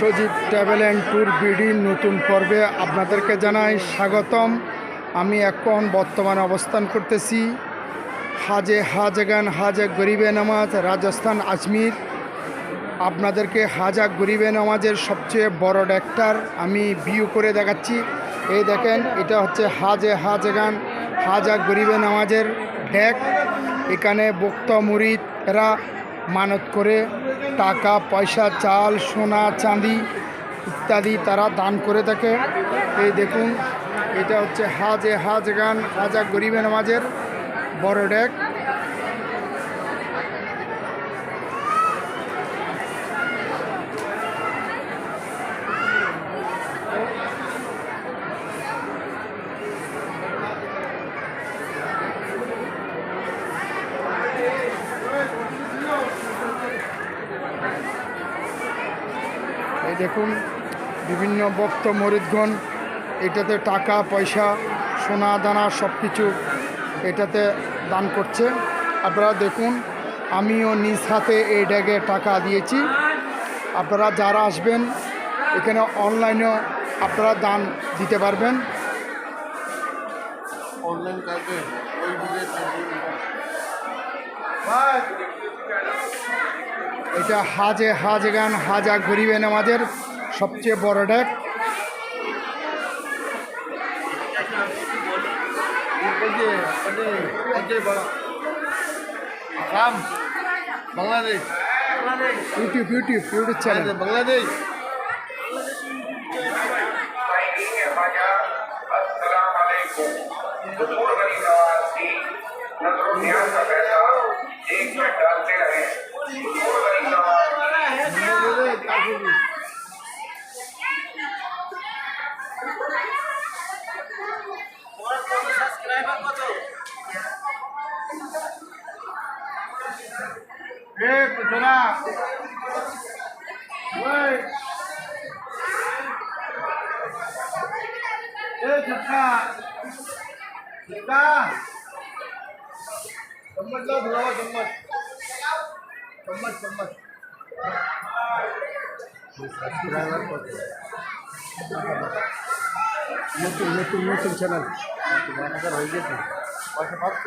Sajib travel and tour বিডির নতুন পর্বে আপনাদেরকে জানাই স্বাগতম। আমি এখন বর্তমানে অবস্থান করতেছি হাজে গরিবে নামাজ, রাজস্থান আজমির। আপনাদেরকে হাজা গরিবে নামাজের সবচেয়ে বড় ডেকটার আমি ভিউ করে দেখাচ্ছি। এই দেখেন, এটা হচ্ছে হাজা গরিবে নামাজের ডেক। এখানে বক্তা মুরিদ এরা মানত করে টাকা পয়সা, চাল, সোনা, চাঁদি ইত্যাদি তারা দান করে থাকে। এই দেখুন, এটা হচ্ছে হাজা গরিবে নামাজের বড় ডেক। এই দেখুন, বিভিন্ন ভক্ত মরিদগণ এটাতে টাকা পয়সা, সোনা দানা সব কিছু এটাতে দান করছে। আপনারা দেখুন, আমিও নিজ হাতে এই ড্যাগে টাকা দিয়েছি। আপনারা যারা আসবেন এখানে অনলাইনেও আপনারা দান দিতে পারবেন। ऑनलाइन करके कोई भी এটা হাজা গরিবে নামাজের সবচেয়ে বড় ডেক। बांग्लादेश ইউটিউব চ্যানেল बांग्लादेश कुछ ना झटका झटका चम्मच लो, थोड़ा चम्मच चम्मच चम्मच নতুন চ্যানেল হয়ে গেছে পয়সা পাচ্ছ